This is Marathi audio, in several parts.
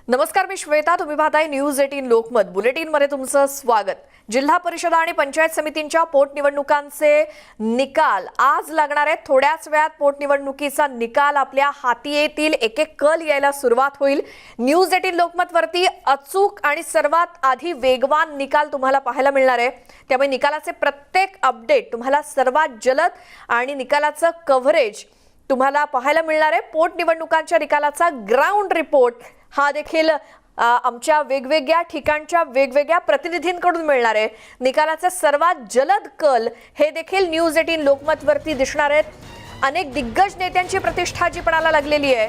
नमस्कार, मी श्वेता. तुम्ही पाहताय न्यूज 18 लोकमत. बुलेटिन मध्ये तुमचं स्वागत. जिल्हा परिषद आणि पंचायत समितींच्या पोटनिवडणुकांचे निकाल आज लागणार आहेत. थोड्याच वेळात पोटनिवडणुकीचा निकाल आपल्या हाती येतील. एक एक कल यायला सुरुवात होईल. न्यूज 18 लोकमत वरती अचूक आणि सर्वात आधी वेगवान निकाल तुम्हाला पाहायला मिळणार आहे. त्यामुळे निकालाचे प्रत्येक अपडेट तुम्हाला सर्वात जलद आणि निकालाचं कव्हरेज तुम्हाला पाहायला मिळणार आहे. पोटनिवडणुकांच्या निकालाचा ग्राउंड रिपोर्ट हा देखील आमच्या वेगवेगळ्या ठिकाणच्या वेगवेगळ्या प्रतिनिधींकडून मिळणार आहे. निकालाचे सर्वात जलद कल हे देखील न्यूज 18 लोकमत वरती दिसणार आहेत. अनेक दिग्गज नेत्यांची प्रतिष्ठा जी पणाला लागलेली आहे,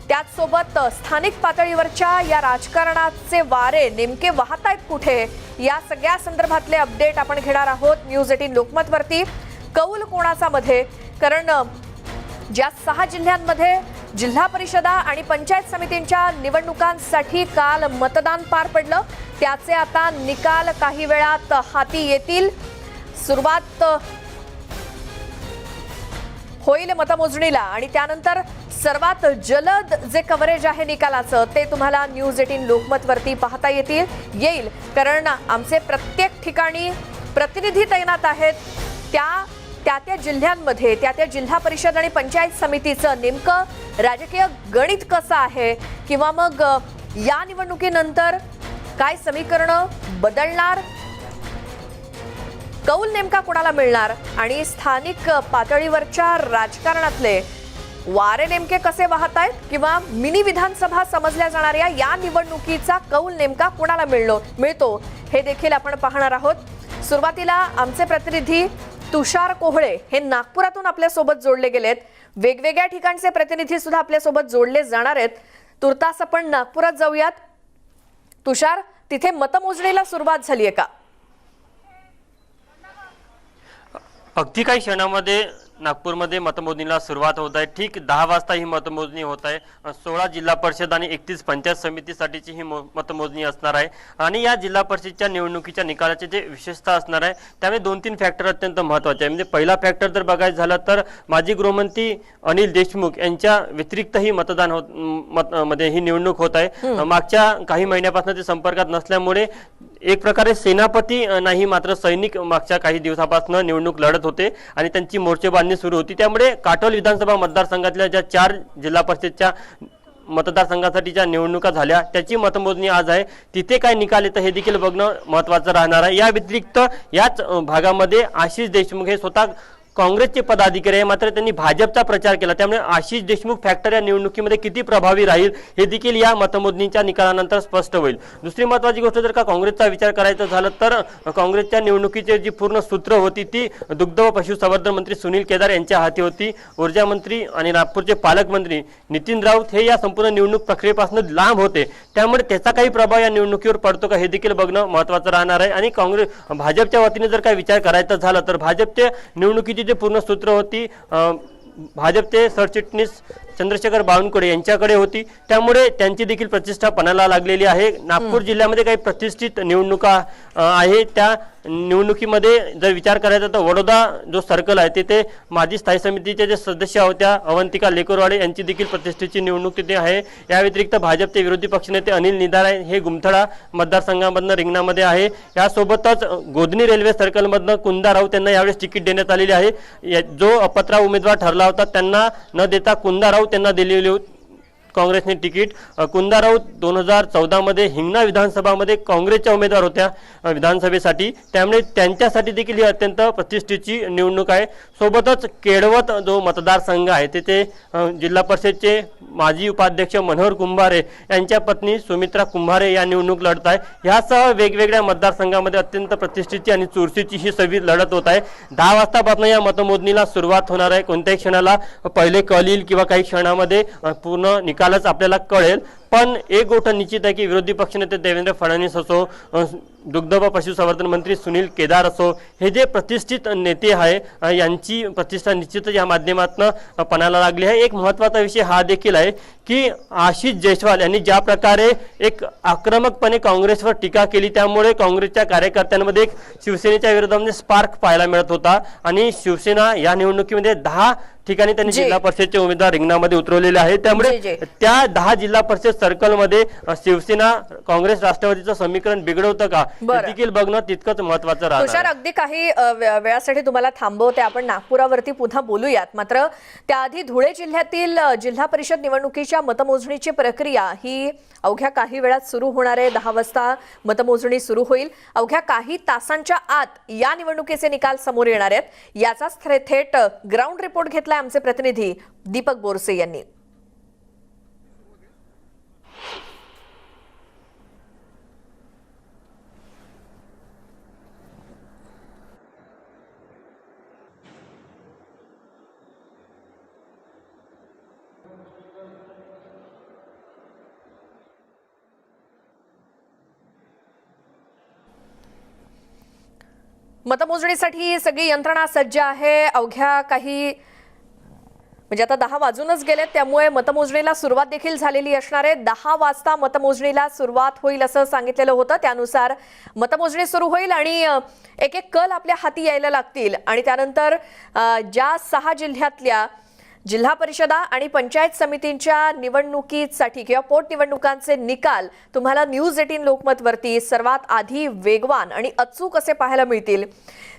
त्याच सोबत स्थानिक पातळीवरच्या या राजकारणाचे वारे नेमके वाहत आहेत कुठे, या सगळ्या संदर्भातले अपडेट आपण घेणार आहोत न्यूज 18 लोकमत वरती. कौल कोणाचा मध्ये, कारण ज्या 6 जिल्ह्यांमध्ये जिल्हा परिषदा आणि पंचायत समितींच्या निवडणुकांसाठी काल मतदान पार पडलं, त्याचे आता निकाल काही वेळात हाती येतील. सुरुवात होईल मतमोजणीला आणि त्यानंतर सर्वात जलद जे कव्हरेज आहे निकालाचं ते तुम्हाला न्यूज 18 लोकमत वरती पाहता येईल, कारण आमचे प्रत्येक ठिकाणी प्रतिनिधी तैनात आहेत. त्या जिल्ह्यांमध्ये त्या जिल्हा परिषद आणि पंचायत समितीचं नेमकं राजकीय गणित कसं आहे, किंवा मग या निवडणुकीनंतर काय समीकरणं बदलणार, कौल नेमका कोणाला मिळणार आणि स्थानिक पातळीवरच्या राजकारणातले वारे नेमके कसे वाहत आहेत, किंवा मिनी विधानसभा समजल्या जाणाऱ्या या निवडणुकीचा कौल नेमका कोणाला मिळतो हे देखील आपण पाहणार आहोत. सुरुवातीला आमचे प्रतिनिधी तुषार कोहळे हे नागपुरातून आपल्या सोबत जोडले गेलेत. वेगवेगळ्या ठिकाणचे प्रतिनिधी सुद्धा आपल्या सोबत जोडले जाणार आहेत. तुर्तास आपण नागपुरात जाऊयात. तुषार, तिथे मतमोजणीला सुरुवात झाली आहे का? अगदी काही क्षणामध्ये नागपूरमध्ये मतमोजणीला सुरुवात होत आहे. ठीक 10 वाजता ही मतमोजणी होत आहे. 16 जिल्हा परिषद आणि 31 पंचायत समितीसाठीची ही मतमोजणी असणार आहे. आणि या जिल्हा परिषदच्या निवडणुकीच्या निकालाचे जे विशेषता असणार आहे, त्यामुळे 2-3 फॅक्टर अत्यंत महत्त्वाचे आहे. म्हणजे पहिला फॅक्टर जर बघायचं झालं तर माजी गृहमंत्री अनिल देशमुख यांच्या व्यतिरिक्त ही मध्ये ही निवडणूक होत आहे. मागच्या काही महिन्यापासून ते संपर्कात नसल्यामुळे एक प्रकारे सेनापती नाही मात्र सैनिक मागच्या काही दिवसापासून निवडणूक लढत होते आणि त्यांची मोर्चेबांधणी सुरू होती. त्यामुळे काटोल विधानसभा मतदारसंघातल्या ज्या 4 जिल्हा परिषदच्या मतदारसंघासाठीच्या निवडणुका झाल्या त्याची मतमोजणी आज आहे. तिथे काय निकाल येतं हे देखील बघणं महत्त्वाचं राहणार आहे. या व्यतिरिक्त याच भागामध्ये आशिष देशमुख हे स्वतः काँग्रेसचे पदाधिकारी आहे, मात्र त्यांनी भाजपचा प्रचार केला. त्यामुळे आशिष देशमुख फॅक्टर या निवडणुकीमध्ये किती प्रभावी राहील हे देखील या मतमोजणीच्या निकालानंतर स्पष्ट होईल. दुसरी महत्त्वाची गोष्ट जर का काँग्रेसचा विचार करायचा झाला तर काँग्रेसच्या निवडणुकीची जी पूर्ण सूत्र होती ती दुग्ध व पशुसंवर्धन मंत्री सुनील केदार यांच्या हाती होती. ऊर्जा मंत्री आणि नागपूरचे पालकमंत्री नितीन राऊत हे या संपूर्ण निवडणूक प्रक्रियेपासून लांब होते. त्यामुळे त्याचा काही प्रभाव या निवडणुकीवर पडतो का हे देखील बघणं महत्त्वाचं राहणार आहे. आणि भाजपच्या वतीने जर काही विचार करायचा झाला तर भाजपच्या निवडणुकीची जे पूर्ण सूत्र होती भाजपचे सरचिटणीस चंद्रशेखर बावनकुळे यांच्याकडे होती. त्यामुळे त्यांची देखील प्रतिष्ठा पणाला लागलेली आहे. नागपूर जिल्ह्यामध्ये काही प्रतिष्ठित निवडणुका आहे. त्या निवडणुकीमध्ये जर विचार करायचा तर वडोदा जो सर्कल आहे तिथे माजी स्थायी समितीचे जे सदस्य होत्या अवंतिका लेकरवाडे यांची देखील प्रतिष्ठेची निवडणूक तिथे आहे. या व्यतिरिक्त भाजपचे विरोधी पक्षनेते अनिल निदारे हे गुमथडा मतदारसंघामधनं रिंगणामध्ये आहे. यासोबतच गोधनी रेल्वे सर्कलमधनं कुंदा राऊत यांना यावेळेस तिकीट देण्यात आलेली आहे. जो अपत्रा उमेदवार ठरला होता त्यांना न देता कुंदा राऊत त्यांना दिलेली होती काँग्रेसने तिकीट. कुंदा राऊत 2014 मध्ये हिंगणा विधानसभामध्ये काँग्रेसच्या उमेदवार होत्या विधानसभेसाठी. त्यामुळे त्यांच्यासाठी देखील ही अत्यंत प्रतिष्ठेची निवडणूक आहे. सोबतच केळवत जो मतदारसंघ आहे तिथे जिल्हा परिषदचे माजी उपाध्यक्ष मनोहर कुंभारे यांच्या पत्नी सुमित्रा कुंभारे या निवडणूक लढत आहे. ह्यासह वेगवेगळ्या मतदारसंघामध्ये अत्यंत प्रतिष्ठेची आणि चुरशीची ही सवी लढत होत आहे. 10 वाजतापासून या मतमोजणीला सुरुवात होणार आहे. कोणत्याही क्षणाला पहिले कल येईल किंवा काही क्षणामध्ये पूर्ण निकालच आपल्याला कळेल. पण एक गोष्ट निश्चित आहे की विरोधी पक्षनेते देवेंद्र फडणवीस असो, दुग्ध व पशुसंवर्धन मंत्री सुनील केदार असो, हे जे प्रतिष्ठित नेते आहे यांची प्रतिष्ठा निश्चितच या माध्यमातून पणाला लागली आहे. एक महत्त्वाचा विषय हा देखील आहे की आशिष जयस्वाल यांनी ज्या प्रकारे एक आक्रमकपणे काँग्रेसवर टीका केली त्यामुळे काँग्रेसच्या कार्यकर्त्यांमध्ये एक शिवसेनेच्या विरोधामध्ये स्पार्क पाहायला मिळत होता आणि शिवसेना या निवडणुकीमध्ये 10 ठिकाणी त्यांनी जी. जिल्हा परिषदचे उमेदवार रिंगणामध्ये उतरवलेले आहेत. त्यामुळे जी. त्या 10 जिल्हा परिषद सर्कलमध्ये शिवसेना काँग्रेस राष्ट्रवादीचं समीकरण बिघडवतं का बरं. हे देखील बघणं तितकंच महत्वाचं राहणार तुषार, आहे. अगदी काही वेळासाठी तुम्हाला थांबवते. आपण नागपुरावरती पुन्हा बोलूयात. मात्र त्याआधी धुळे जिल्ह्यातील जिल्हा परिषद निवडणुकीच्या मतमोजणीची प्रक्रिया ही अवघ्या काही वेळात सुरू होणार आहे. 10 वाजता मतमोजणी सुरू होईल. अवघ्या काही तासांच्या आत या निवडणुकीचे निकाल समोर येणार आहेत. याचाच थेट ग्राउंड रिपोर्ट घेतलाय आमचे प्रतिनिधी दीपक बोरसे यांनी. मतमोजणीसाठी सगळी यंत्रणा सज्ज आहे. अवघ्या काही म्हणजे आता 10 वाजूनच गेलेत, त्यामुळे मतमोजणीला सुरुवात देखील झालेली असणार आहे. 10 वाजता मतमोजणीला सुरुवात होईल असं सांगितलेलं होतं. त्यानुसार मतमोजणी सुरू होईल आणि एक एक कल आपल्या हाती यायला लागतील आणि त्यानंतर ज्या 6 जिल्ह्यातल्या जिल्हा परिषदा आणि पंचायत समितींच्या निवडणुकीसाठी किंवा पोटनिवडणुकांचे निकाल तुम्हाला न्यूज 18 लोकमत वरती सर्वात आधी वेगवान आणि अचूक असे पाहायला मिळतील.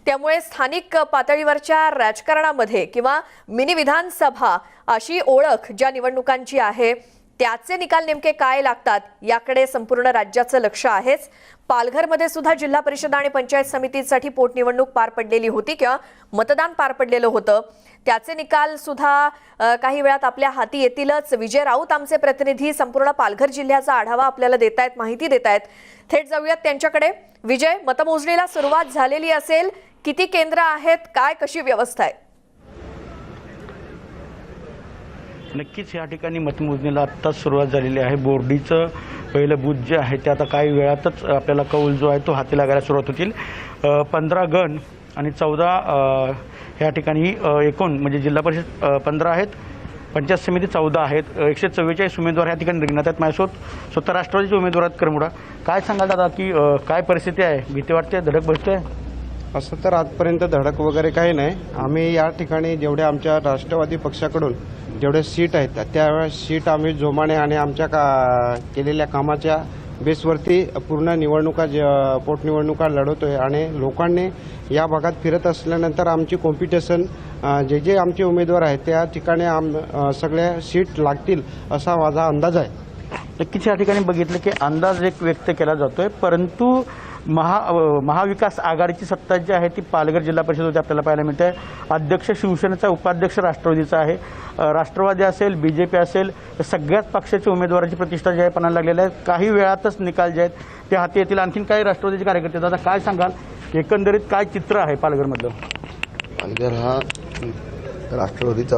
त्यामुळे स्थानिक पातळीवरच्या राजकारणामध्ये किंवा मिनी विधानसभा अशी ओळख ज्या निवडणुकांची आहे त्याचे निकाल नेमके काय लागतात याकडे संपूर्ण राज्याचं लक्ष आहेच. पालघरमध्ये सुद्धा जिल्हा परिषद आणि पंचायत समितीसाठी पोटनिवडणूक पार पडलेली होती किंवा मतदान पार पडलेलं होतं. त्याचे निकाल सुद्धा काही वेळात आपल्या हाती येतीलच. विजय राऊत आमचे प्रतिनिधी संपूर्ण पालघर जिल्ह्याचा आढावा आपल्याला देतायत, माहिती देतायत. थेट जाऊयात त्यांच्याकडे. विजय, मतमोजणीला सुरुवात झालेली असेल, किती केंद्र आहेत, काय कशी व्यवस्था आहे? नक्कीच या ठिकाणी मतमोजणीला आत्ताच सुरुवात झालेली आहे. बोर्डीचं पहिलं बूथ जे आहे ते आता काही वेळातच आपल्याला कौल जो आहे तो हाती लागायला सुरुवात होतील. 15 गण आणि 14 या ठिकाणी एकूण म्हणजे जिल्हा परिषद 15 आहेत, पंचायत समिती 14 आहेत. 144 उमेदवार या ठिकाणी रिंगणात आहेत. माझ्यासोबत स्वतः राष्ट्रवादीचे उमेदवार आहेत करमुडा. काय सांगाल दादा की काय परिस्थिती आहे? भीती वाटते, धडक बसते? असं तर आजपर्यंत धडक वगैरे काही नाही. आम्ही या ठिकाणी जेवढे आमच्या राष्ट्रवादी पक्षाकडून जेवढे सीट आहेत त्या सीट आम्ही जोमाने आणि आमच्या केलेल्या कामाच्या बेसवरती पूर्ण निवडणुका पोटनिवडणुका लढवतोय आणि लोकांनी या भागात फिरत असल्यानंतर आमची कॉम्पिटिशन जे आमचे उमेदवार आहेत त्या ठिकाणी सगळ्या सीट लागतील असा माझा अंदाज आहे. नक्कीच या ठिकाणी बघितलं की अंदाज एक व्यक्त केला जातोय, परंतु महाविकास आघाडीची सत्ता जी आहे ती पालघर जिल्हा परिषदेमध्ये आपल्याला पाहायला मिळते. अध्यक्ष शिवसेनेचा, उपाध्यक्ष राष्ट्रवादीचा आहे. राष्ट्रवादी असेल, बीजेपी असेल, सगळ्याच पक्षाच्या उमेदवाराची प्रतिष्ठा जी आहे पणाला लागलेली आहे. काही वेळातच निकाल जे आहेत ते हाती येतील. आणखीन काही राष्ट्रवादीचे कार्यकर्ते दादा काय सांगाल, एकंदरीत काय चित्र आहे पालघरमधलं? पालघर हा राष्ट्रवादीचा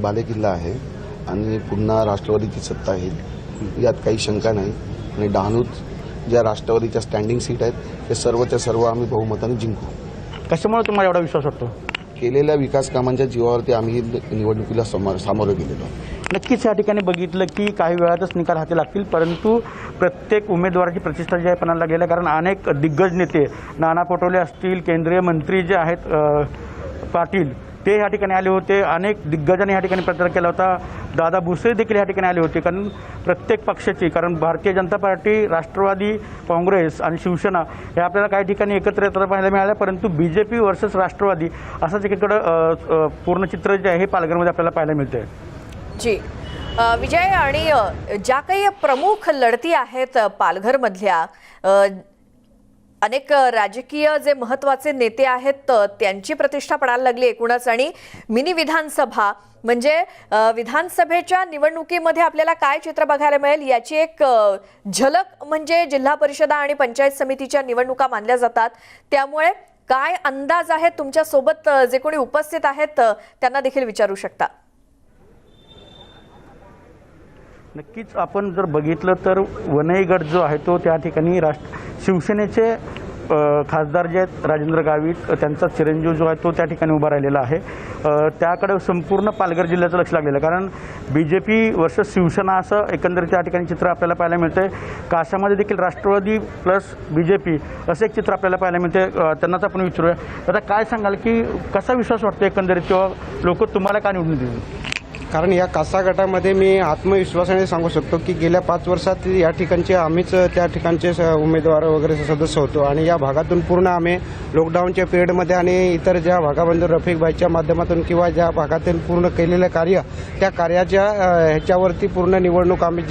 बालेकिल्ला आहे आणि पुन्हा राष्ट्रवादीची सत्ता येईल यात काही शंका नाही. आणि डहाणूत ज्या राष्ट्रवादीच्या स्टँडिंग सीट आहेत ते सर्वच्या सर्व आम्ही बहुमताने जिंकू. कशामुळे तुम्हाला एवढा विश्वास वाटतो? केलेल्या विकास कामांच्या जीवावरती आम्ही निवडणुकीला सामोरं गेलेलो. नक्कीच या ठिकाणी बघितलं की काही वेळातच निकाल हाती लागतील, परंतु प्रत्येक उमेदवाराची प्रतिष्ठा जी आहे पणाला लागलेली आहे. कारण अनेक दिग्गज नेते, नाना पटोले असतील, केंद्रीय मंत्री जे आहेत पाटील, ते या ठिकाणी आले होते. अनेक दिग्गजांनी या ठिकाणी प्रचार केला होता. दादा भुसे देखील या ठिकाणी आले होते. कारण प्रत्येक पक्षाची, कारण भारतीय जनता पार्टी, राष्ट्रवादी काँग्रेस आणि शिवसेना हे आपल्याला काही ठिकाणी एकत्र येताना पाहायला मिळालं, परंतु बीजेपी वर्सेस राष्ट्रवादी असंच एकीकडं पूर्ण चित्र जे आहे हे पालघरमध्ये आपल्याला पाहायला मिळतंय. जी विजय, आणि ज्या काही प्रमुख लढती आहेत पालघरमधल्या, अनेक राजकीय जे महत्त्वाचे नेते आहेत त्यांची प्रतिष्ठा पडायला लागली एकूणच. आणि मिनी विधानसभा म्हणजे विधानसभेच्या निवडणुकीमध्ये आपल्याला काय चित्र बघायला मिळेल याची एक झलक म्हणजे जिल्हा परिषदा आणि पंचायत समितीच्या निवडणुका मानल्या जातात. त्यामुळे काय अंदाज आहेत तुमच्या सोबत जे कोणी उपस्थित आहेत त्यांना देखील विचारू शकता. नक्कीच आपण जर बघितलं तर वनई गट जो आहे तो त्या ठिकाणी शिवसेनेचे खासदार जे आहेत राजेंद्र गावित त्यांचा चिरंजीव जो आहे तो त्या ठिकाणी उभा राहिलेला आहे. त्याकडे संपूर्ण पालघर जिल्ह्याचं लक्ष लागलेलं आहे, कारण BJP वर्सेस शिवसेना असं एकंदरीत त्या ठिकाणी चित्र आपल्याला पाहायला मिळते. काशामध्ये देखील राष्ट्रवादी प्लस BJP असं एक चित्र आपल्याला पाहायला मिळते. त्यांनाच आपण विचारूया, आता काय सांगाल की कसा विश्वास वाटतो एकंदरीत, किंवा लोक तुम्हाला का निवडून देतील? कारण या कासा गटामध्ये मी आत्मविश्वासाने सांगू शकतो की गेल्या 5 वर्षात या ठिकाणचे आम्हीच त्या ठिकाणचे उमेदवार वगैरे सदस्य होतो आणि या भागातून पूर्ण आम्ही लॉकडाऊनच्या पिरियडमध्ये आणि इतर ज्या भागाबंधू रफिकभाईच्या माध्यमातून किंवा ज्या भागातून पूर्ण केलेलं कार्य, त्या कार्याच्या ह्याच्यावरती पूर्ण निवडणूक आम्ही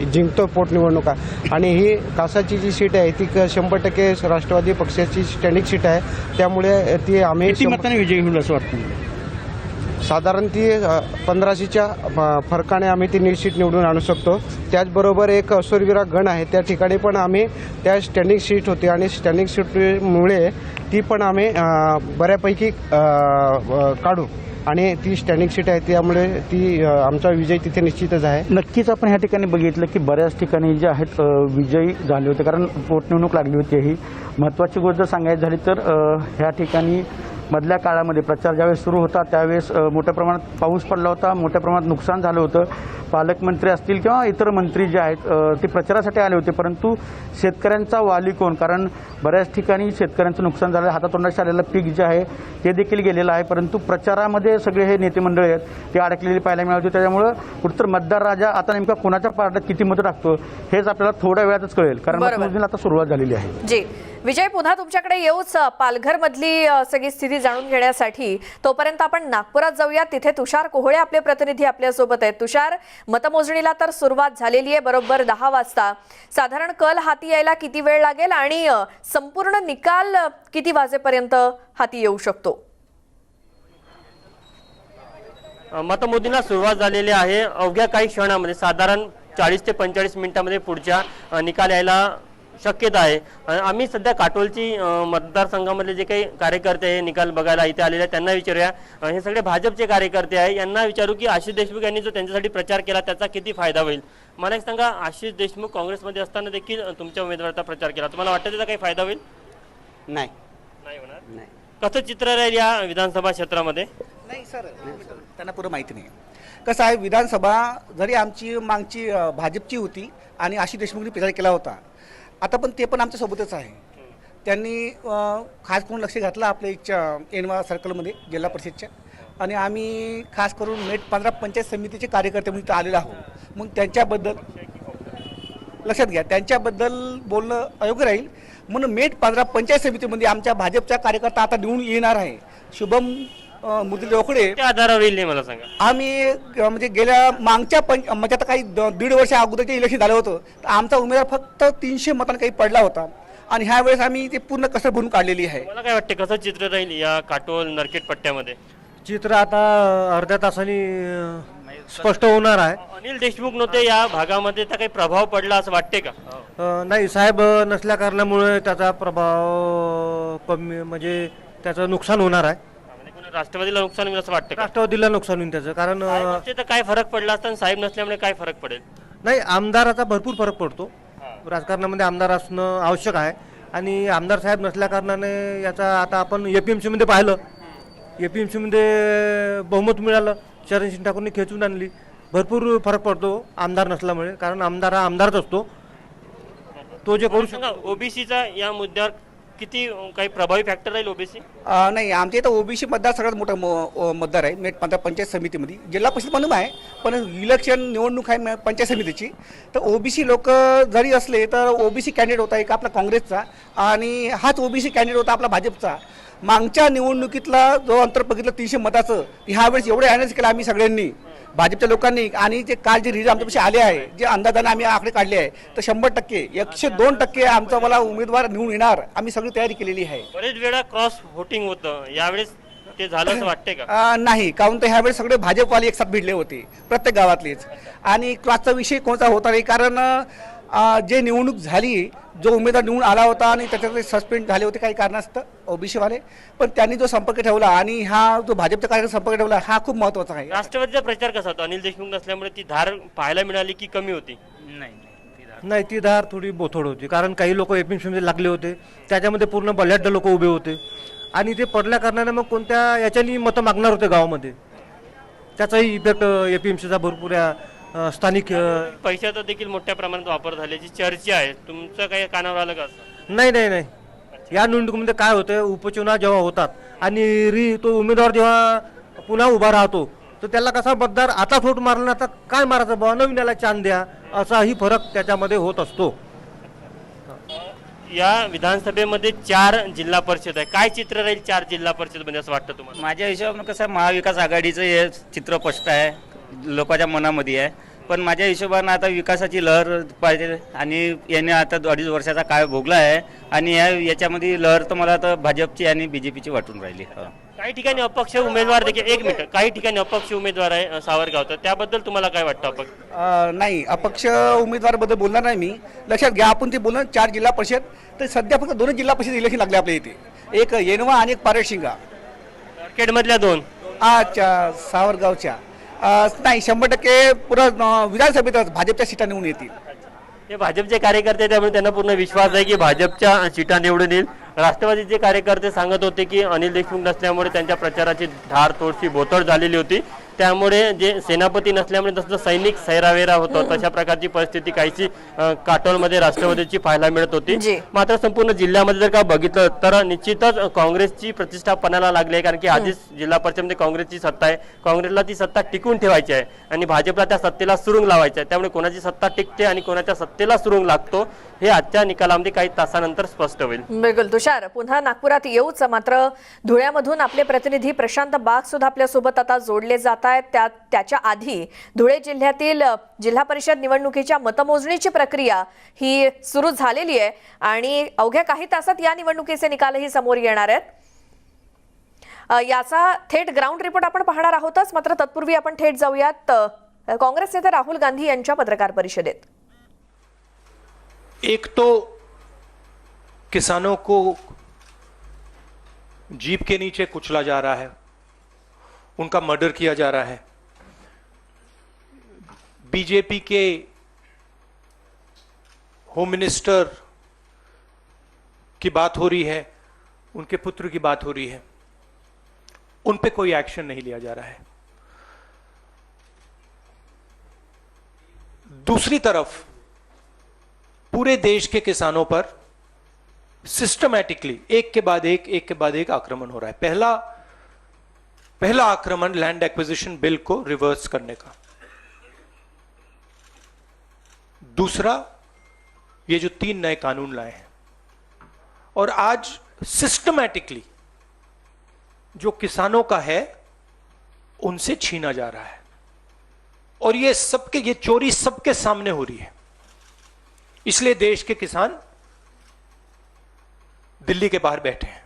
जिंकतो, पोटनिवडणुका. आणि ही कासाची जी सीट आहे ती 100% राष्ट्रवादी पक्षाची स्टँडिंग सीट आहे, त्यामुळे ती आम्ही किती मताने विजयी होईल असं वाटतं? साधारण ती 1500च्या फरकाने आम्ही ती निश्चित निवडून आणू शकतो. त्याचबरोबर एक असुरविरा गण आहे, त्या ठिकाणी पण आम्ही त्या स्टँडिंग सीट होती आणि स्टँडिंग सीटमुळे ती पण आम्ही बऱ्यापैकी काढू आणि ती स्टँडिंग सीट आहे, त्यामुळे ती आमचा विजय तिथे निश्चितच आहे. नक्कीच आपण ह्या ठिकाणी बघितलं की बऱ्याच ठिकाणी जे आहेत विजयी झाले होते, कारण पोटनिवडणूक लागली होती. ही महत्त्वाची गोष्ट जर सांगायची झाली तर ह्या ठिकाणी मधल्या काळामध्ये प्रचार ज्यावेळेस सुरू होता त्यावेळेस मोठ्या प्रमाणात पाऊस पडला होता, मोठ्या प्रमाणात नुकसान झालं होतं. पालकमंत्री असतील किंवा इतर मंत्री जे आहेत ते प्रचारासाठी आले होते, परंतु शेतकऱ्यांचा वाली कोण, कारण बऱ्याच ठिकाणी शेतकऱ्यांचं नुकसान झालं, हातातोंडाशी आलेलं पीक जे आहे ते देखील गेलेलं आहे, परंतु प्रचारामध्ये सगळे हे नेते मंडळी आहेत ते अडकलेली पाहायला मिळाली होती. त्याच्यामुळं कुठतर मतदार राजा आता नेमका कोणाच्या पार्ट्यात किती मतं टाकतो हेच आपल्याला थोड्या वेळातच कळेल, कारण मतमोजणीला आता सुरुवात झालेली आहे. जी विजय, पुन्हा तुमच्याकडे येऊच पालघर मधली सगळी स्थिती जाणून घेण्यासाठी. तोपर्यंत आपण नागपुरात जाऊया, तिथे तुषार कोहळे आपले प्रतिनिधी आपल्या सोबत आहेत. तुषार, मतमोजणीला तर सुरुवात झालेली आहे बरोबर 10 वाजता. साधारण कल हाती यायला किती वेळ लागेल आणि संपूर्ण निकाल किती वाजेपर्यंत हाती येऊ शकतो? मतमोजणीला सुरुवात झालेली आहे. अवघ्या काही क्षणामध्ये साधारण 40 ते 45 मिनिटांमध्ये पुढच्या निकाल यायला शक्यता आहे. आम्ही सध्या काटोलची मतदारसंघामधले जे काही कार्यकर्ते हे निकाल बघायला इथे आलेले आहेत त्यांना विचारूया. हे सगळे भाजपचे कार्यकर्ते आहे, यांना विचारू की आशिष देशमुख यांनी जो त्यांच्यासाठी प्रचार केला त्याचा किती फायदा होईल. मला एक सांगा, आशिष देशमुख काँग्रेसमध्ये असताना देखील तुमच्या उमेदवाराचा प्रचार केला, तुम्हाला वाटतं त्याचा काही फायदा होईल? नाही होणार. नाही कसं चित्र राहील या विधानसभा क्षेत्रामध्ये? नाही सर, त्यांना पुरं माहिती नाही. कसं आहे, विधानसभा जरी आमची मागची भाजपची होती आणि आशिष देशमुखनी प्रचार केला होता, आता पण ते पण आमच्यासोबतच आहे. त्यांनी खास करून लक्ष घातलं आपल्या एनवा सर्कलमध्ये जिल्हा परिषदच्या, आणि आम्ही खास करून मेट 15 पंचायत समितीचे कार्यकर्ते म्हणून इथं आलेलो आहोत. मग त्यांच्याबद्दल लक्षात घ्या, त्यांच्याबद्दल बोलणं अयोग्य राहील, म्हणून मेट 15 पंचायत समितीमध्ये आमच्या भाजपचा कार्यकर्ता आता निवडून येणार आहे, शुभम मुदली रोकडे. त्या आधारावर येईल मला सांगा. आम्ही म्हणजे गेल्या मागच्या म्हणजे आता काही 1.5 वर्ष अगोदरचे इलेक्शन झालं होतं, तर आमचा उमेदवार फक्त 300 मतांनी काही पडला होता, आणि ह्या वेळेस आम्ही ते पूर्ण कसर भरून काढलेली आहे. मला काय वाटतं कसं चित्र राहील या काटोल नरखेड पट्ट्यामध्ये? चित्र आता अर्ध्या तासाने स्पष्ट होणार आहे. अनिल देशमुख नव्हते या भागामध्ये, तर काही प्रभाव पडला असं वाटते का? नाही, साहेब नसल्या कारणामुळे त्याचा प्रभाव कमी, म्हणजे त्याचं नुकसान होणार आहे. राष्ट्रवादीला नुकसान होईल असं वाटतं का? राष्ट्रवादीला नुकसान होईल त्याचं, कारण तर काय फरक पडला असता, साहेब नसल्यामुळे काय फरक पडेल? नाही, आमदाराचा भरपूर फरक पडतो. राजकारणामध्ये आमदार असणं आवश्यक आहे, आणि आमदार साहेब नसल्या कारणाने याचा आता आपण APMC मध्ये पाहिलं, APMC मध्ये बहुमत मिळालं, चरणसिंग ठाकूरने खेचून आणली. भरपूर फरक पडतो आमदार नसल्यामुळे, कारण आमदार हा आमदारच असतो, तो जे करू सांगा ओबीसीचा या मुद्द्यावर किती काही प्रभावी फॅक्टर राहील ओबीसी? नाही, आमच्या इथं OBC मतदार सगळ्यात मोठा मतदार आहे मेट 15 पंचायत समितीमध्ये. जिल्हा परिषद म्हणून आहे, पण इलेक्शन निवडणूक आहे पंचायत समितीची, तर OBC लोक जरी असले तर OBC कॅन्डिडेट होता एक आपला काँग्रेसचा, आणि हाच OBC कॅन्डिडेट होता आपला भाजपचा. मागच्या निवडणुकीतला जो अंतर बघितलं 300 मताचं, ह्यावेळेस एवढे अनालिसिस केलं आम्ही सगळ्यांनी, भाजपच्या लोकांनी, आणि जे काल जे रिझल्ट आमच्यापाशी आले आहे, जे अंदाजाने आम्ही आकडे काढले आहे, तर 100% 102% आमचा मला उमेदवार निवडून येणार, आम्ही सगळी तयारी केलेली आहे. बरेच वेळा क्रॉस व्होटिंग होतं, यावेळेस ते झालं असं वाटते का? नाही, काहून तर ह्यावेळेस सगळे भाजपवाले एकसाथ भिडले होते प्रत्येक गावातलेच, आणि क्रॉसचा विषय कोणता होता नाही, कारण जे निवडणूक झाली, जो उमेदवार निवडून आला होता आणि त्याच्यात सस्पेंड झाले होते काही कारणास्तव OBC वाले, पण त्यांनी जो संपर्क ठेवला आणि हा जो भाजपचा कार्यक्रम संपर्क ठेवला, हा खूप महत्त्वाचा आहे. राष्ट्रवादीचा प्रचार कसा होता? अनिल देशमुख नसल्यामुळे ती धार पाहायला मिळाली की कमी होती? नाही, ती धार नाही, ती धार थोडी बोथोड होती, कारण काही लोक एपीएमसीमध्ये लागले होते, त्याच्यामध्ये पूर्ण बलाढ्य लोक उभे होते आणि ते पडल्या कारणाने मग कोणत्या याच्यानी मतं मागणार होते गावामध्ये, त्याचाही इफेक्ट एपीएमसीचा भरपूर स्थानिक पैशाचा देखील मोठ्या प्रमाणात वापर झाल्याची चर्चा आहे. तुमचं काही कानावर आलं का असं? नाही नाही नाही, या निवडणुकीमध्ये काय होतं, उपचुनाव जेव्हा होतात आणि तो उमेदवार जेव्हा पुन्हा उभा राहतो तर त्याला कसा मतदार आता फोट मारला, आता काय मारायचं बाबा, नवीन याला चान्स द्या, असाही फरक त्याच्यामध्ये होत असतो. या विधानसभेमध्ये 4 जिल्हा परिषद आहे. काय चित्र राहील 4 जिल्हा परिषद मध्ये असं वाटतं तुम्हाला? माझ्या हिशोबानं कसं आहे, महाविकास आघाडीचं हे चित्र स्पष्ट आहे, लोकांच्या मनामध्ये आहे. पण माझ्या हिशोबानं आता विकासाची लहर पाहिजे आणि याने आता 2.5 वर्षाचा काळ भोगला आहे आणि याच्यामध्ये लहर तर मला तर भाजपची आणि बीजेपीची वाटून राहिली. काही ठिकाणी अपक्ष उमेदवार देखील, एक मिनिट, काही ठिकाणी अपक्ष उमेदवार आहे सावरगावचा, त्याबद्दल तुम्हाला काय वाटतं? नाही, अपक्ष उमेदवारबद्दल बोलणार नाही मी. लक्षात घ्या, आपण ते बोलणार 4 जिल्हा परिषद, तर सध्या फक्त 2 जिल्हा परिषद इलेक्शन लागले आपल्या इथे, एक येनवा आणि एक पारशिंगा. मार्केटमधल्या 2 अच्छा, सावरगावच्या नाही, 100% पुन्हा विधानसभेतच भाजपच्या सीटा निवडून येतील. हे भाजपचे कार्यकर्ते, त्यामुळे त्यांना पूर्ण विश्वास आहे की भाजपच्या सीटा निवडून येईल. राष्ट्रवादीचे कार्यकर्ते सांगत होते की अनिल देशमुख नसल्यामुळे त्यांच्या प्रचाराची धार थोडीशी बोथट झालेली होती, त्यामुळे जे सेनापती नसल्यामुळे जसं सैनिक सैरावेरा होतं तशा प्रकारची परिस्थिती काहीशी काटोलमध्ये राष्ट्रवादीची पाहायला मिळत होती. मात्र संपूर्ण जिल्ह्यामध्ये जर का बघितलं तर निश्चितच काँग्रेसची प्रतिष्ठा पणाला लागली आहे, कारण की आधीच जिल्हा परिषदेमध्ये काँग्रेसची सत्ता आहे, काँग्रेसला ती सत्ता टिकून ठेवायची आहे आणि भाजपला त्या सत्तेला सुरुंग लावायचं आहे. त्यामुळे कोणाची सत्ता टिकते आणि कोणाच्या सत्तेला सुरुंग लागतो हे आजच्या निकालामध्ये काही तासानंतर स्पष्ट होईल. बिलकुल तुषार, पुन्हा नागपुरात येऊच, मात्र धुळ्यामधून आपले प्रतिनिधी प्रशांत बाग सुद्धा आपल्यासोबत आता जोडले जात आहेत. त्याच्या आधी धुळे जिल्ह्यातील जिल्हा परिषद निवडणुकीच्या मतमोजणीची प्रक्रिया ही सुरू झालेली आहे आणि अवघ्या काही तासात या निवडणुकीचे निकालही समोर येणार आहेत. याचा थेट ग्राउंड रिपोर्ट आपण पाहणार आहोतच, मात्र तत्पूर्वी आपण थेट जाऊयात काँग्रेस नेते राहुल गांधी यांच्या पत्रकार परिषदेत. एक तो किसानों को जीप के नीचे कुचला जा रहा है, उनका मर्डर किया जा रहा है. बीजेपी के होम मिनिस्टर की बात हो रही है, उनके पुत्र की बात हो रही है, उन पे कोई एक्शन नहीं लिया जा रहा है. दूसरी तरफ पूरे देश के किसानों पर सिस्टमैटिकली एक के बाद एक आक्रमण हो रहा है. पहला आक्रमण लैंड एक्विजिशन बिल को रिवर्स करने का, दूसरा ये जो 3 नए कानून लाए हैं, और आज सिस्टमैटिकली जो किसानों का है उनसे छीना जा रहा है. और ये चोरी सबके सामने हो रही है. इसलिए देश के किसान दिल्ली के बाहर बैठे हैं.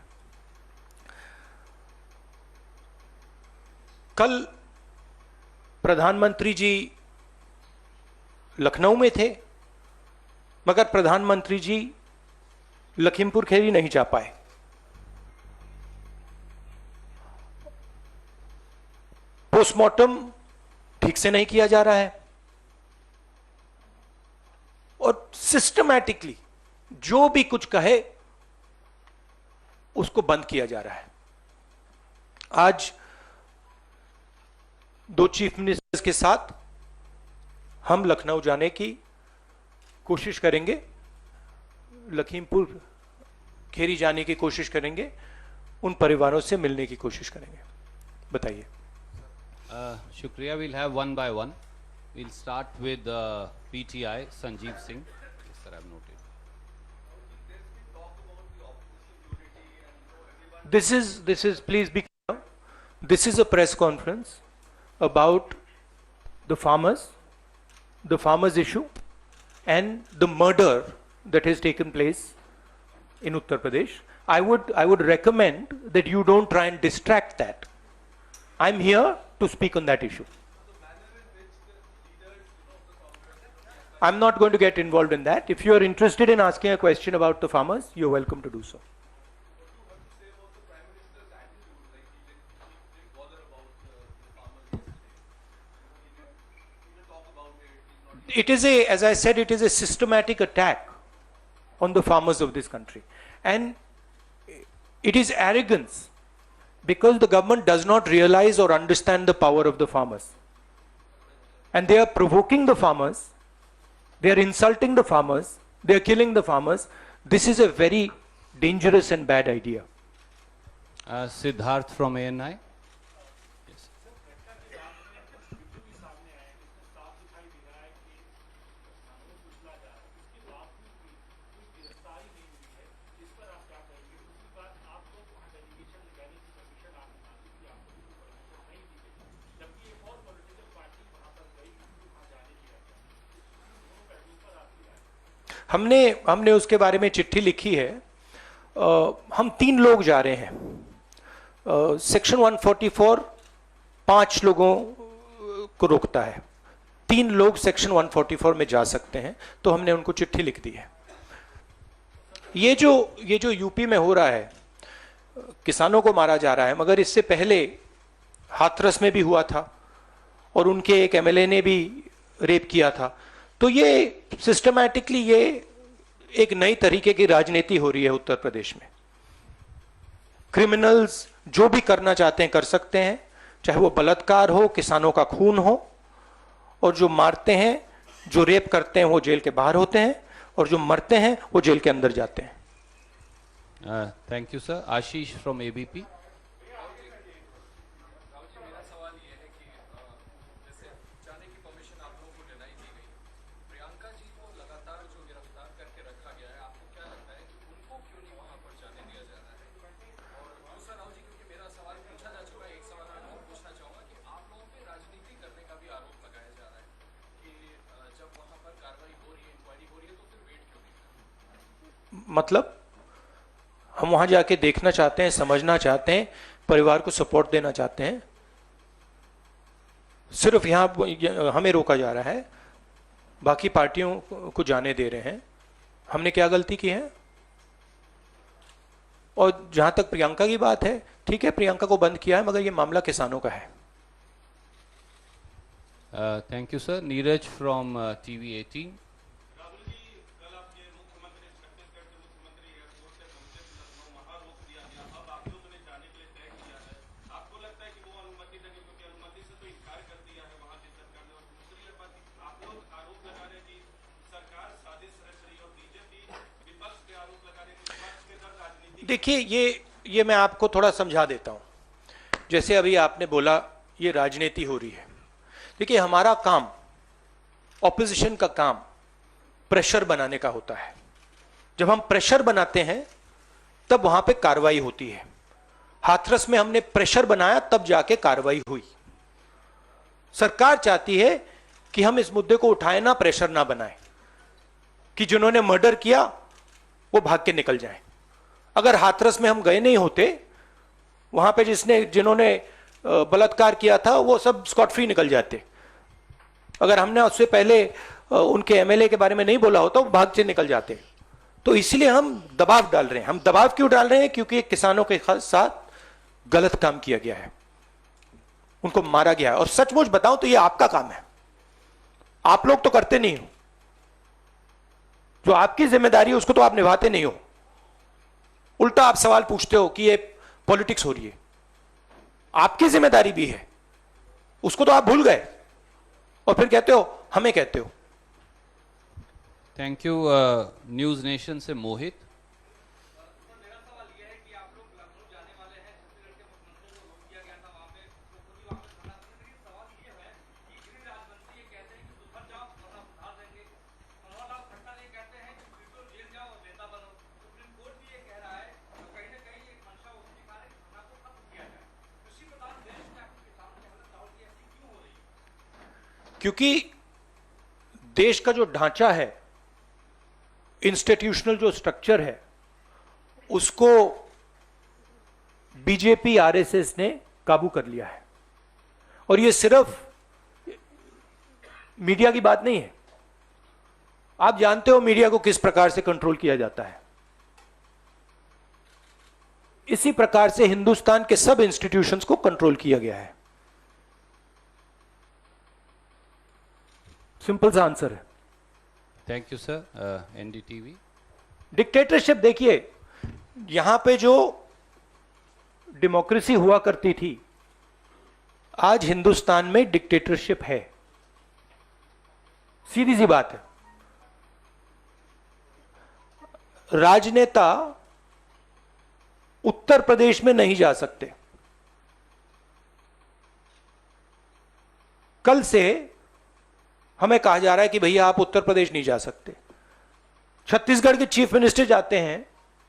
कल प्रधानमंत्री जी लखनऊ में थे, मगर प्रधानमंत्री जी लखीमपुर खीरी नहीं जा पाए. पोस्टमार्टम ठीक से नहीं किया जा रहा है और सिस्टमैटिकली जो भी कुछ कहे उसको बंद किया जा रहा है. आज 2 चीफ मिनिस्टर्स के साथ हम लखनऊ जाने की कोशिश करेंगे, लखीमपुर खेरी जाने की कोशिश करेंगे, उन परिवारों से मिलने की कोशिश करेंगे. बताइए. शुक्रिया. We'll have one by one. We'll start with PTI Sanjeev Singh. Yes, sir, I have noted. This is please be clear. This is a press conference about the farmers issue and the murder that has taken place in Uttar Pradesh. I would recommend that you don't try and distract that. I'm here to speak on that issue. I'm not going to get involved in that. If you are interested in asking a question about the farmers, you're welcome to do so. it is a, as I said, it is a systematic attack on the farmers of this country. And it is arrogance because the government does not realize or understand the power of the farmers. And they are provoking the farmers, they are insulting the farmers, they are killing the farmers. This is a very dangerous and bad idea. Siddharth from ANI. Yes. हमने उसके बारे में चिट्ठी लिखी है। हम 3 लोग जा रहे हैं। सेक्शन 144 5 लोगों को रोकता है, 3 लोग सेक्शन 144 में जा सकते हैं, तो हमने उनको चिट्ठी लिख दी है। ये जो यूपी में हो रहा है, किसानों को मारा जा रहा है, मगर इससे पहले हाथरस में भी हुआ था और उनके एक एमएलए ने भी रेप किया था। तो ये सिस्टमैटिकली ये एक नई तरीके की राजनीति हो रही है उत्तर प्रदेश में। क्रिमिनल्स जो भी करना चाहते हैं कर सकते हैं, चाहे वो बलात्कार हो, किसानों का खून हो, और जो मारते हैं, जो रेप करते हैं वो जेल के बाहर होते हैं, और जो मरते हैं वो जेल के अंदर जाते हैं। Thank you sir. Ashish from ABP. मतलब हम वहां जाके देखना चाहते हैं, समझना चाहते हैं, परिवार को सपोर्ट देना चाहते हैं। सिर्फ यहां हमें रोका जा रहा है, बाकी पार्टियों को जाने दे रहे हैं। हमने क्या गलती की है? और जहां तक प्रियंका की बात है, ठीक है, प्रियंका को बंद किया है, मगर ये मामला किसानों का है। Thank you sir. Neeraj from TV 18। देखिए, ये मैं आपको थोड़ा समझा देता हूं। जैसे अभी आपने बोला ये राजनीति हो रही है। देखिए, हमारा काम, ऑपोजिशन का काम प्रेशर बनाने का होता है। जब हम प्रेशर बनाते हैं तब वहां पे कार्रवाई होती है। हाथरस में हमने प्रेशर बनाया, तब जाके कार्रवाई हुई। सरकार चाहती है कि हम इस मुद्दे को उठाए ना, प्रेशर ना बनाए, कि जिन्होंने मर्डर किया वो भाग के निकल जाए। अगर हाथरस में हम गए नहीं होते, वहां पे जिन्होंने बलात्कार किया था वो सब स्कॉट फ्री निकल जाते। अगर हमने उससे पहले उनके एमएलए के बारे में नहीं बोला होता, वो भाग से निकल जाते। तो इसलिए हम दबाव डाल रहे हैं। हम दबाव क्यों डाल रहे हैं? क्योंकि किसानों के साथ गलत काम किया गया है, उनको मारा गया है। और सचमुच बताऊं तो ये आपका काम है, आप लोग तो करते नहीं हो। जो आपकी जिम्मेदारी है उसको तो आप निभाते नहीं हो। उल्टा आप सवाल पूछते हो कि ये पॉलिटिक्स हो रही है। आपकी जिम्मेदारी भी है, उसको तो आप भूल गए और फिर कहते हो हमें कहते हो। Thank you. न्यूज नेशन से मोहित। क्योंकि देश का जो ढांचा है, इंस्टीट्यूशनल जो स्ट्रक्चर है, उसको बीजेपी आरएसएस ने काबू कर लिया है। और ये सिर्फ मीडिया की बात नहीं है। आप जानते हो मीडिया को किस प्रकार से कंट्रोल किया जाता है। इसी प्रकार से हिंदुस्तान के सब इंस्टीट्यूशंस को कंट्रोल किया गया है। सिंपल सा आंसर है। Thank you, sir. NDTV. Dictatorship देखिए, यहां पे जो डेमोक्रेसी हुआ करती थी, आज हिंदुस्तान में डिक्टेटरशिप है। सीधी सी बात है। राजनेता उत्तर प्रदेश में नहीं जा सकते। कल से हमें कहा जा रहा है कि भैया आप उत्तर प्रदेश नहीं जा सकते। छत्तीसगढ़ के चीफ मिनिस्टर जाते हैं,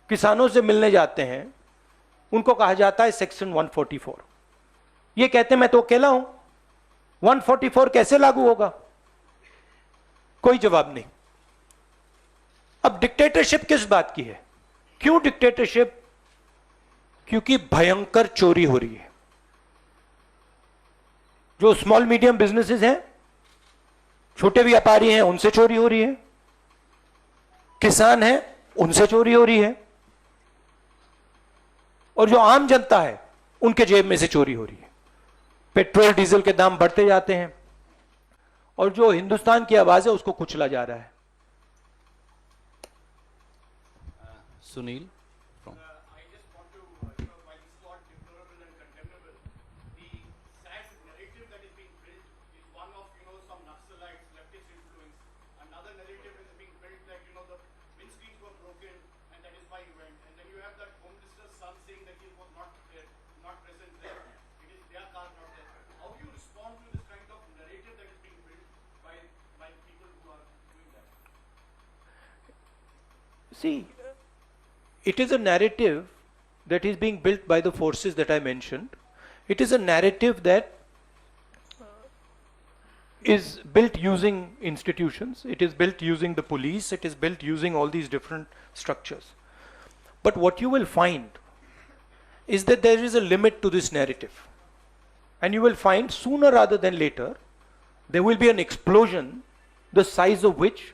किसानों से मिलने जाते हैं, उनको कहा जाता है सेक्शन 144। ये कहते हैं मैं तो अकेला हूं, 144 कैसे लागू होगा? कोई जवाब नहीं। अब डिक्टेटरशिप किस बात की है? क्यों डिक्टेटरशिप? क्योंकि भयंकर चोरी हो रही है। जो स्मॉल मीडियम बिजनेसेस हैं, छोटे व्यापारी हैं, उनसे चोरी हो रही है। किसान हैं, उनसे चोरी हो रही है। और जो आम जनता है, उनके जेब में से चोरी हो रही है। पेट्रोल डीजल के दाम बढ़ते जाते हैं और जो हिंदुस्तान की आवाज है उसको कुचला जा रहा है। Sunil from. See, it is a narrative that is being built by the forces that I mentioned. It is a narrative that is built using institutions, it is built using the police, it is built using all these different structures. But what you will find is that there is a limit to this narrative. And you will find sooner rather than later, there will be an explosion, the size of which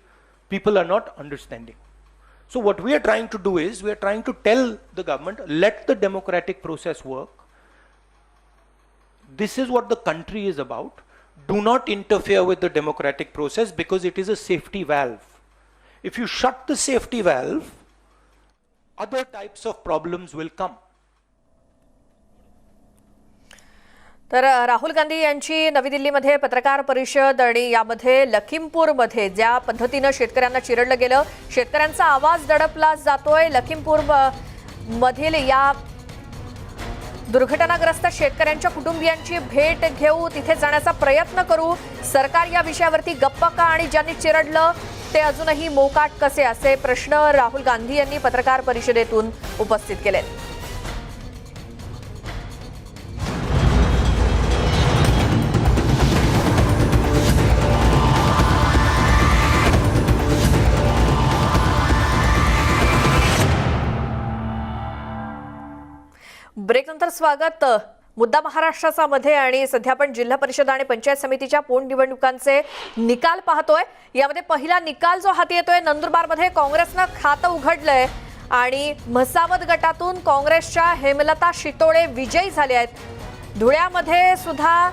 people are not understanding. So what we are trying to do is, we are trying to tell the government, let the democratic process work. This is what the country is about. Do not interfere with the democratic process because it is a safety valve. If you shut the safety valve, other types of problems will come. तर राहुल गांधी यांची नवी दिल्लीमध्ये पत्रकार परिषद आणि यामध्ये लखीमपूरमध्ये ज्या पद्धतीने शेतकऱ्यांना चिरडलं गेलं, शेतकऱ्यांचा आवाज दडपला जातोय। लखीमपूर मधील या दुर्घटनाग्रस्त शेतकऱ्यांच्या कुटुंबियांची भेट घेऊ, तिथे जाण्याचा प्रयत्न करू। सरकार या विषयावरती गप्प का आणि ज्यांनी चिरडलं ते अजूनही मोकाट कसे, असे प्रश्न राहुल गांधी यांनी पत्रकार परिषदेतून उपस्थित केले। ब्रेक नंतर स्वागत। मुद्दा महाराष्ट्राचा मध्ये आणि सध्या आपण जिल्हा परिषद आणि पंचायत समितीच्या पोटनिवडणुकांचे निकाल पाहतोय। यामध्ये पहिला निकाल जो हाती येतोय, नंदुरबारमध्ये काँग्रेसनं खातं उघडलंय आणि म्हसावद गटातून काँग्रेसच्या हेमलता शितोळे विजयी झाले आहेत। धुळ्यामध्ये सुद्धा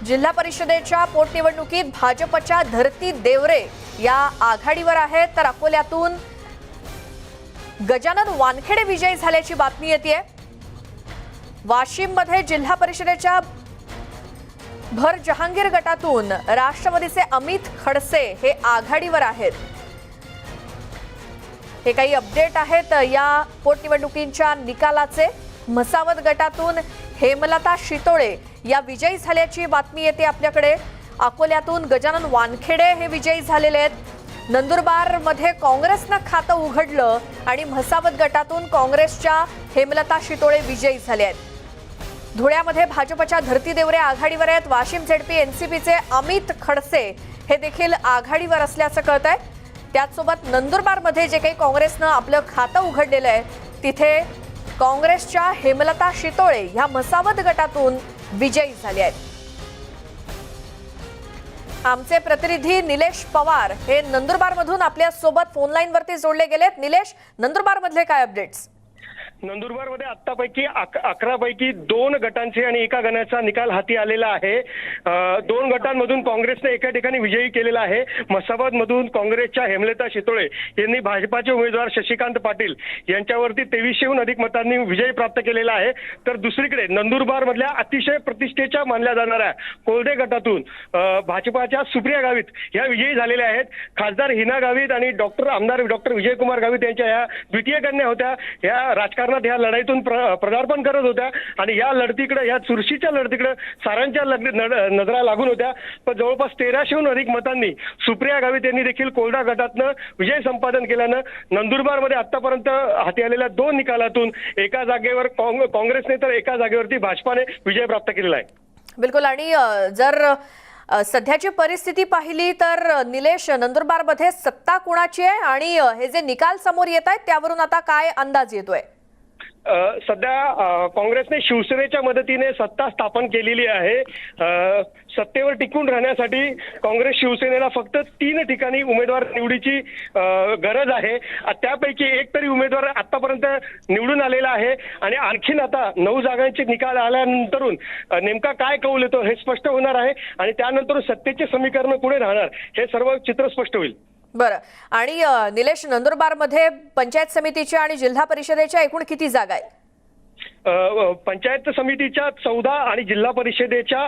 जिल्हा परिषदेच्या पोटनिवडणुकीत भाजपच्या धरती देवरे या आघाडीवर आहेत, तर अकोल्यातून गजानन वानखेडे विजयी झाल्याची बातमी येते। वाशिममध्ये जिल्हा परिषदेच्या भर जहांगीर गटातून राष्ट्रवादीचे अमित खडसे हे आघाडीवर आहेत। हे काही अपडेट आहेत या पोटनिवडणुकीच्या निकालाचे। म्हसावद गटातून हेमलता शितोळे या विजयी झाल्याची बातमी येते आपल्याकडे। अकोल्यातून गजानन वानखेडे हे विजयी झालेले आहेत। नंदुरबार मध्ये काँग्रेसनं खातं उघडलं आणि म्हसावद गटातून काँग्रेसच्या हेमलता शितोळे विजयी झाले आहेत। धुळ्यामध्ये भाजपच्या धरती देवरे आघाडीवर आहेत। वाशिम झेडपी एनसीपीचे अमित खडसे हे देखील आघाडीवर असल्याचं कळतंय। त्याचसोबत नंदुरबारमध्ये जे काही काँग्रेसनं आपलं खातं उघडलेलं आहे, तिथे काँग्रेसच्या हेमलता शितोळे ह्या म्हसावद गटातून विजयी झाले आहेत। आमचे प्रतिनिधी निलेश पवार हे नंदुरबारमधून आपल्या सोबत फोन लाईन वरती जोडले गेलेत। निलेश, नंदुरबारमधले काय अपडेट्स? नंदुरबारमध्ये आतापैकी 11 पैकी 2 गटांचे आणि एका गणाचा निकाल हाती आलेला आहे. 2 गटांमधून काँग्रेसने एका ठिकाणी विजयी केलेला आहे. मसाबाद मधून काँग्रेसच्या हेमलता शितोळे यांनी भाजपाचे उमेदवार शशिकांत पाटील यांच्यावरती 2300हून अधिक मतांनी विजय प्राप्त केलेला आहे. तर दुसरीकडे नंदुरबार मधल्या अतिशय प्रतिष्ठेच्या मानल्या जाणाऱ्या कोल्हे गटातून भाजपाच्या सुप्रिया गावित या विजयी झालेल्या आहेत. खासदार हिना गावित आणि आमदार डॉक्टर विजयकुमार गावित यांच्या या द्वितीय कन्या होत्या. या राजकारणात या लढाईतून पदार्पण करत होत्या आणि या लढतीकडे, या चुरशीच्या लढतीकडे सारांच्या नजरा लागून होत्या. पण जवळपास 1300हून अधिक मतांनी सुप्रिया गावित यांनी देखील कोल्हा गटातनं विजय संपादन केल्यानं नंदुरबारमध्ये आतापर्यंत हाती आलेल्या 2 निकालातून एका जागेवर काँग्रेसने तर एका जागेवरती भाजपाने विजय प्राप्त केलेला आहे. बिलकुल. आणि जर सध्याची परिस्थिती पाहिली तर निलेश, नंदुरबारमध्ये सत्ता कोणाची आहे आणि हे जे निकाल समोर येत आहेत त्यावरून आता काय अंदाज येतोय? सध्या काँग्रेसने शिवसेनेच्या मदतीने सत्ता स्थापन केलेली आहे. सत्तेवर टिकून राहण्यासाठी काँग्रेस शिवसेनेला फक्त 3 ठिकाणी उमेदवार निवडीची गरज आहे. त्यापैकी एक तरी उमेदवार आतापर्यंत निवडून आलेला आहे आणि आणखीन आता 9 जागांचे निकाल आल्यानंतरून नेमका काय कौल येतो हे स्पष्ट होणार आहे आणि त्यानंतर सत्तेचे समीकरण पुढे राहणार हे सर्व चित्र स्पष्ट होईल. बरं. आणि निलेश, नंदुरबारमध्ये पंचायत समितीच्या आणि जिल्हा परिषदेच्या एकूण किती जागा आहेत? पंचायत समितीच्या 14 आणि जिल्हा परिषदेच्या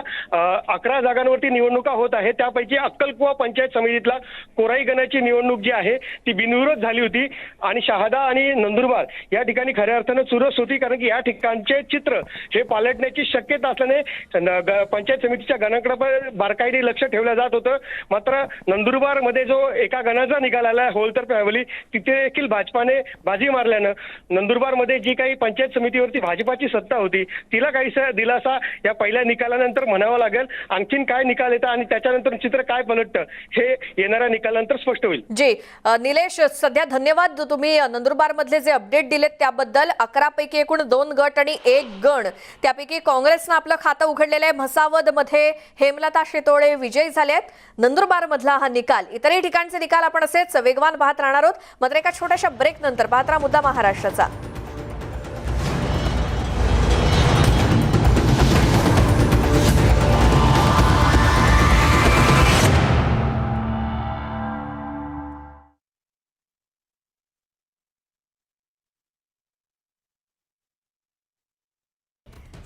11 जागांवरती निवडणुका होत आहे. त्यापैकी अक्कलकुवा पंचायत समितीतला कोराई गणाची निवडणूक जी आहे ती बिनविरोध झाली होती आणि शहादा आणि नंदुरबार या ठिकाणी खऱ्या अर्थानं चुरस होती, कारण की या ठिकाणचे चित्र हे पालटण्याची शक्यता असल्याने पंचायत समितीच्या गणाकडे बारकाईने लक्ष ठेवलं जात होतं. मात्र नंदुरबारमध्ये जो एका गणाचा निकाल आला होलकर फॅमिली, तिथे देखील भाजपाने बाजी मारल्यानं नंदुरबारमध्ये जी काही पंचायत समितीवरती भाजपाची सत्ता होती तिला काहीसा दिलासा या पहिल्या निकालानंतर म्हणावा लागेल. आणखीन काय निकाल येतात आणि त्याच्यानंतर चित्र काय पलटतं हे येणाऱ्या निकालानंतर स्पष्ट होईल. जी निलेश, सध्या धन्यवाद. तुम्ही नंदुरबार मधले जे अपडेट दिलेत त्याबद्दल. 11 पैकी एकूण 2 गट आणि 1 गण, त्यापैकी काँग्रेसनं आपलं खातं उघडलेलं आहे. म्हसावद मध्ये हेमलता शितोळे विजयी झाले आहेत. नंदुरबार मधला हा निकाल, इतरही ठिकाणचे निकाल आपण असेच वेगवान पाहत राहणार आहोत. मात्र एका छोट्याशा ब्रेक नंतर पाहत राहा मुद्दा महाराष्ट्राचा.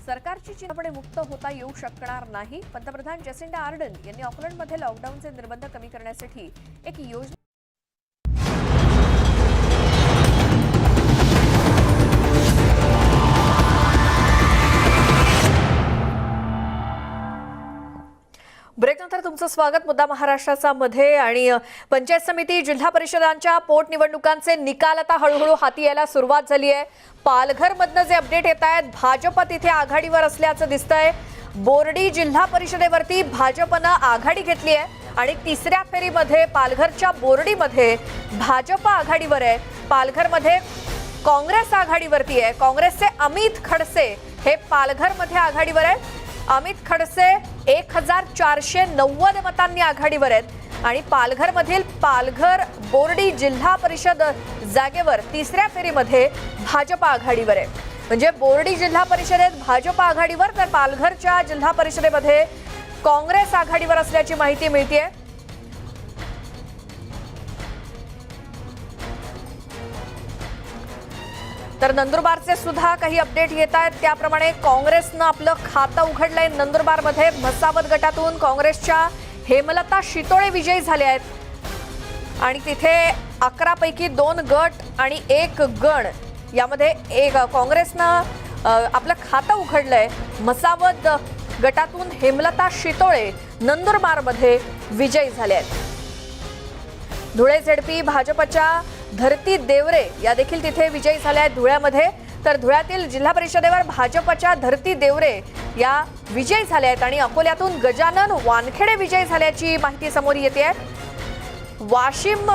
सरकारची चिंतापणे मुक्त होता येऊ शकणार नाही. पंतप्रधान जसिंडा आर्डन यांनी ऑकलंडमध्ये लॉकडाऊनचे निर्बंध कमी करण्यासाठी एक योजना ब्रेकनंतर तुमचं स्वागत मुद्दा महाराष्ट्राचा मध्ये. आणि पंचायत समिती, जिल्हा परिषदांच्या पोटनिवडणुकांचे निकाल आता हळूहळू हाती यायला सुरुवात झाली आहे. पालघरमधनं जे अपडेट येत आहेत, भाजप तिथे आघाडीवर असल्याचं दिसतंय. बोर्डी जिल्हा परिषदेवरती भाजपनं आघाडी घेतली आहे आणि 3ऱ्या फेरीमध्ये पालघरच्या बोर्डीमध्ये भाजप आघाडीवर आहे. पालघरमध्ये काँग्रेस आघाडीवरती आहे. काँग्रेसचे अमित खडसे हे पालघरमध्ये आघाडीवर आहेत. अमित खडसे 1490 मतांनी आघाडीवर आहेत आणि पालघरमधील पालघर बोर्डी जिल्हा परिषद जागेवर 3ऱ्या फेरीमध्ये भाजप आघाडीवर आहे. म्हणजे बोर्डी जिल्हा परिषदेत भाजप आघाडीवर, तर पालघरच्या जिल्हा परिषदेमध्ये काँग्रेस आघाडीवर असल्याची माहिती मिळतेय. तर नंदुरबारचे सुद्धा काही अपडेट येत आहेत. त्याप्रमाणे काँग्रेसनं आपलं खातं उघडलंय नंदुरबारमध्ये. म्हसावद गटातून काँग्रेसच्या हेमलता शितोळे विजयी झाले आहेत आणि तिथे 11 पैकी 2 गट आणि 1 गण यामध्ये काँग्रेसनं आपलं खातं उघडलंय. म्हसावद गटातून हेमलता शितोळे नंदुरबारमध्ये विजयी झाले आहेत. धुळे झेडपी भाजपच्या धरती देवरे या देखील तिथे विजयी झाल्या आहेत धुळ्यामध्ये. तर धुळ्यातील जिल्हा परिषदेवर भाजपच्या धरती देवरे या विजयी झाल्या आहेत आणि अकोल्यातून गजानन वानखेडे विजयी झाल्याची माहिती समोर येते. वाशिम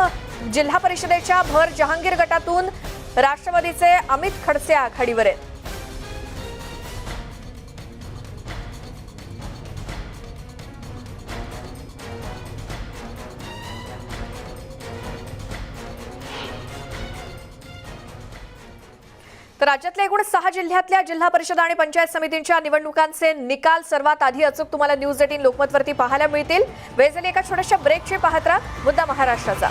जिल्हा परिषदेच्या भर जहांगीर गटातून राष्ट्रवादीचे अमित खडसे आघाडीवर आहेत. तर राज्यातल्या एकूण 6 जिल्ह्यातल्या जिल्हा परिषद आणि पंचायत समितींच्या निवडणुकांचे निकाल सर्वात आधी अचूक तुम्हाला न्यूज 18 लोकमतवरती पाहायला मिळतील. वेळ झाली एका छोट्याशा ब्रेकची. पाहत राहा मुद्दा महाराष्ट्राचा.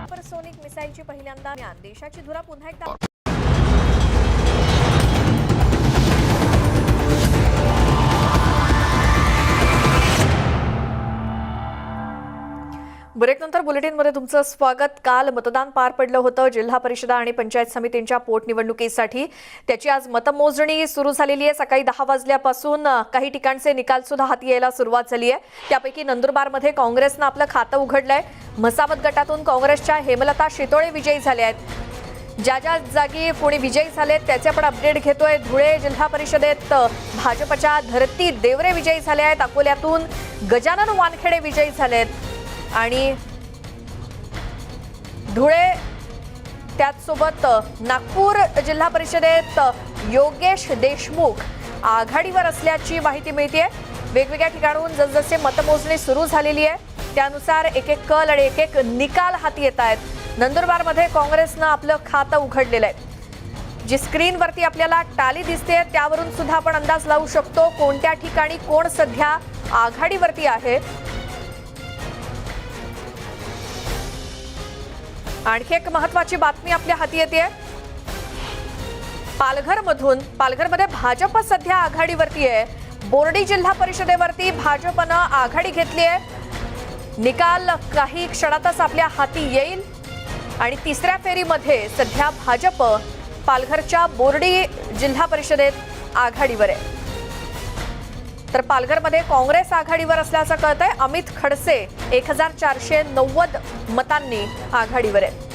सुपरसोनिक मिसाईलची पहिल्यांदा देशाची धुरा पुन्हा एकदा ब्रेकनंतर बुलेटिनमध्ये तुमचं स्वागत. काल मतदान पार पडलं होतं जिल्हा परिषद आणि पंचायत समितींच्या पोटनिवडणुकीसाठी. त्याची आज मतमोजणी सुरू झालेली आहे. सकाळी 10 वाजल्यापासून काही ठिकाणचे निकाल सुद्धा हाती यायला सुरुवात झाली आहे. त्यापैकी नंदुरबारमध्ये काँग्रेसनं आपलं खातं उघडलंय. म्हसावत गटातून काँग्रेसच्या हेमलता शितोळे विजयी झाल्या आहेत. ज्या जागी कोणी विजयी झालेत त्याचे आपण अपडेट घेतोय. धुळे जिल्हा परिषदेत भाजपच्या धरती देवरे विजयी झाले आहेत. अकोल्यातून गजानन वानखेडे विजयी झालेत आणि धुळे त्याचसोबत नागपूर जिल्हा परिषदेत योगेश देशमुख आघाडीवर असल्याची माहिती मिळते. वेगवेगळ्या ठिकाणून जसजसे मतमोजणी सुरू झालेली आहे त्यानुसार एक एक कल आणि एक एक निकाल हाती येत आहेत. नंदुरबारमध्ये काँग्रेसनं आपलं खातं उघडलेलं आहे. जी स्क्रीनवरती आपल्याला टाली दिसते त्यावरून सुद्धा आपण अंदाज लावू शकतो कोणत्या ठिकाणी कोण सध्या आघाडीवरती आहे. आणखी एक महत्त्वाची बातमी आपल्या हाती येते. पालघरमध्ये भाजप सध्या आघाडीवरती आहे. बोर्डी जिल्हा परिषदेवरती भाजपनं आघाडी घेतली आहे. निकाल काही क्षणातच आपल्या हाती येईल आणि तिसऱ्या फेरीमध्ये सध्या भाजप पालघरच्या बोर्डी जिल्हा परिषदेत आघाडीवर आहे. तर पालघरमध्ये काँग्रेस आघाडीवर असल्याचं कळतंय. अमित खडसे 1490 मतांनी आघाडीवर आहे.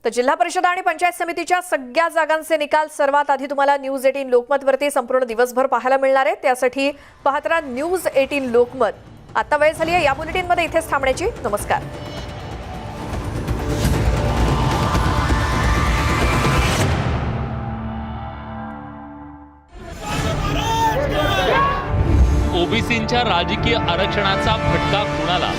तर जिल्हा परिषद आणि पंचायत समितीच्या सगळ्या जागांचे निकाल सर्वात आधी तुम्हाला न्यूज 18 लोकमतवरती संपूर्ण दिवसभर पाहायला मिळणार आहे. त्यासाठी पाहत राहा न्यूज 18 लोकमत. आता वेळ झाली आहे या बुलेटिनमध्ये इथेच थांबण्याची. नमस्कार. ओबीसींच्या राजकीय आरक्षणाचा फटका कुणाला?